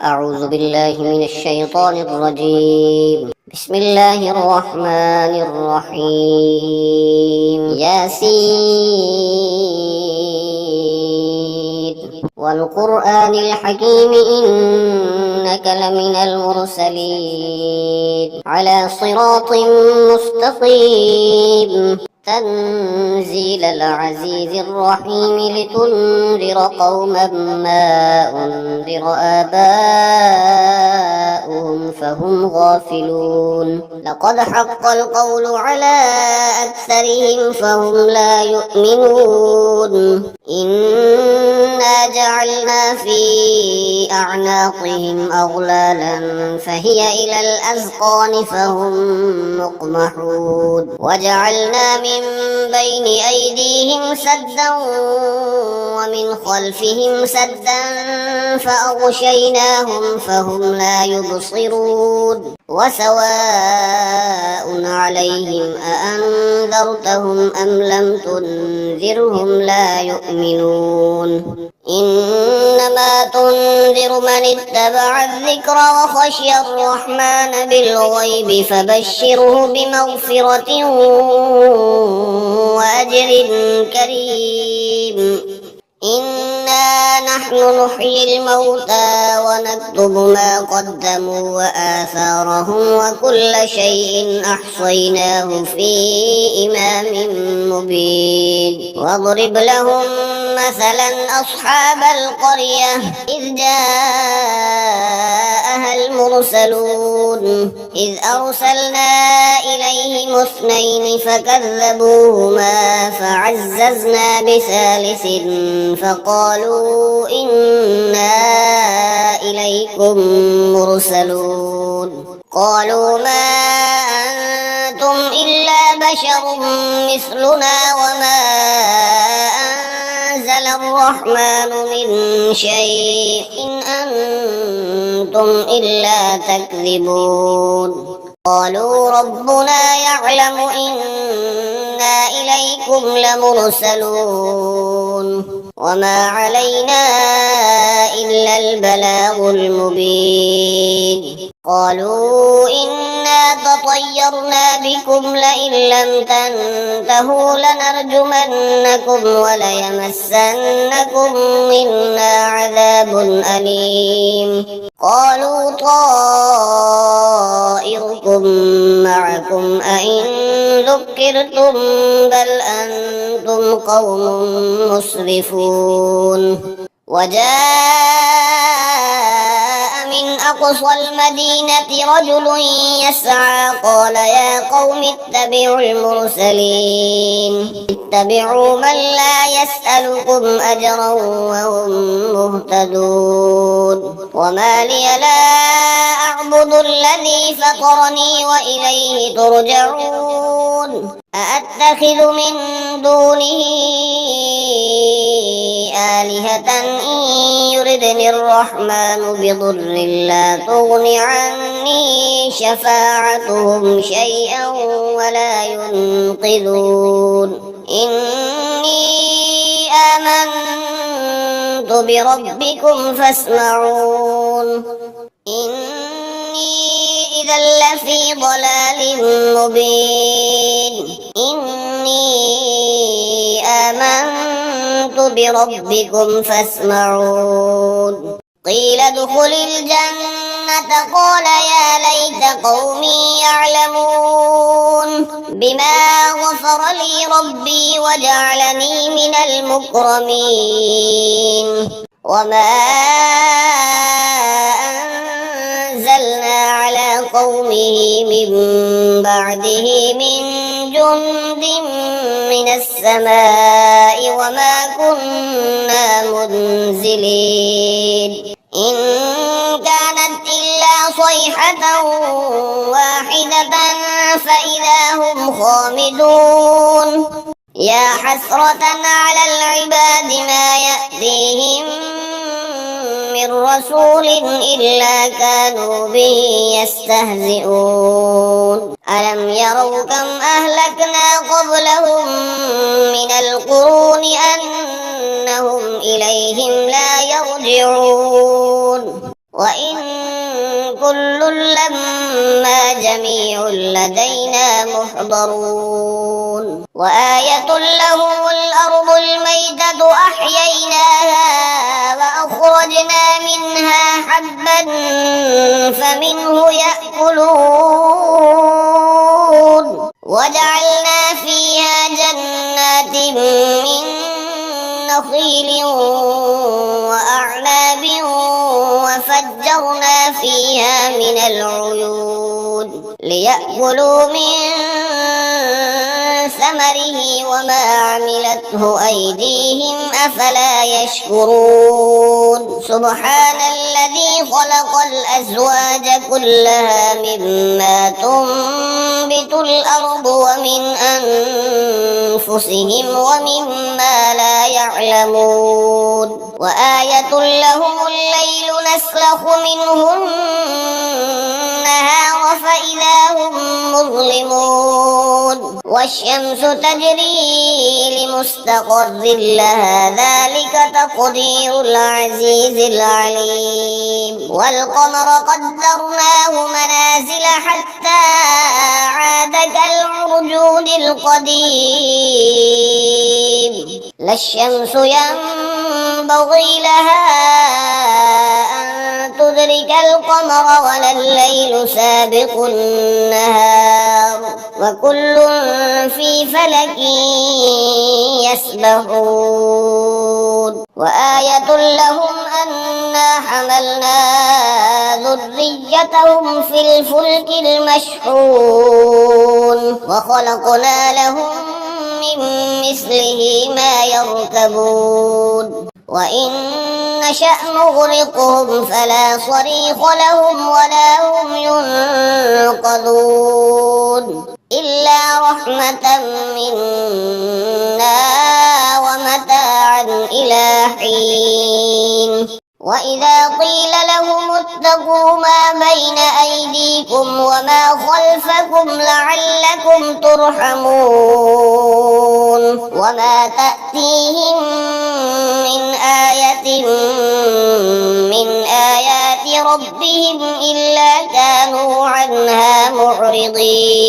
أعوذ بالله من الشيطان الرجيم. بسم الله الرحمن الرحيم. ياسين والقرآن الحكيم إنك لمن المرسلين على صراط مستقيم تنزيل العزيز الرحيم لتنذر قوما ما أنذر آباؤهم فهم غافلون. لقد حق القول على أكثرهم فهم لا يؤمنون. إنا جعلنا في أعناقهم أغلالا فهي إلى الأذقان فهم مقمحون. وجعلنا من بين أيديهم سدا ومن خلفهم سدا فأغشيناهم فهم لا يبصرون. وسواء عليهم أأنذرتهم أم لم تنذرهم لا يؤمنون. إنما تنذر من اتبع الذكر وخشي الرحمن بالغيب فبشره بمغفرة وأجر كريم. إنا نحن نحيي الموتى ونكتب ما قدموا وآثارهم وكل شيء أحصيناه في إمام مبين. واضرب لهم مثلا أصحاب القرية إذ جاءها المرسلون إذ أرسلنا إليهم اثنين فكذبوهما فعززنا بثالث فقالوا إنا إليكم مرسلون. قالوا ما أنتم إلا بشر مثلنا وما أنزل الرحمن من شيء إن أنتم إلا تكذبون. قالوا ربنا يعلم إنا إليكم لمرسلون وما علينا إلا البلاغ المبين. قالوا إنا تطيرنا بكم لئن لم تنتهوا لنرجمنكم وليمسنكم منا عذاب أليم. قالوا طائركم معكم أئن ذكرتم بل أنتم قوم مسرفون. وجاء من أقصى المدينة رجل يسعى قال يا قوم اتبعوا المرسلين اتبعوا من لا يسألكم أجرا وهم مهتدون. وما لي لا أعبد الذي فطرني وإليه ترجعون. أأتخذ من دونه آلهة إن يردني الرحمن بضر لا تغن عني شفاعتهم شيئا ولا ينقذون. إني آمنت بربكم فاسمعون. إني إذا لفي ضلال مبين. إني آمنت بربكم فاسمعون. قيل ادخل الجنة قال يا ليت قومي يعلمون بما غفر لي ربي وجعلني من المكرمين. وما أنزلنا على قومه من بعده من جند من السماء وما كنا منزلين. إن كانت إلا صيحة واحدة فإذا هم خامدون. يا حسرة على العباد ما يأتيهم من رسول إلا كانوا به يستهزئون. ألم يروا كم أهلكنا قبلهم من القرون أنهم إليهم لا يرجعون. وإن كل لما جميع لدينا محضرون وآية لهم الأرض الميتة أحييناها وأخرجنا منها حبا فمنه يأكلون وجعلنا فيها جنات من نخيل وأعناب وفجرنا فيها من العيون ليأكلوا من ثمره وما عملته أيديهم أفلا يشكرون سبحان الذي خلق الأزواج كلها مما تنبت الأرض ومن أنفسهم ومما لا يعلمون وآية لهم الليل نسلخ منه النهار فإذا هم مظلمون والشمس تجري لمستقر لها ذلك تقدير العزيز العليم والقمر قدرناه منازل حتى عاد كالعرجون القديم لا الشمس ينبغي لها أن تدرك القمر ولا الليل سابق النهار وكل في فلك يسبحون وآية لهم أنا حملنا ذريتهم في الفلك المشحون وخلقنا لهم من مثله ما يركبون وإن نشأ نغرقهم فلا صريخ لهم ولا هم ينقذون إلا رحمة منا ومتاعا إلى حين وإذا قيل لهم اتقوا ما بين أيديكم وما خلفكم لعلكم ترحمون وما تأتيهم من آية من آيات ربهم إلا كانوا عنها معرضين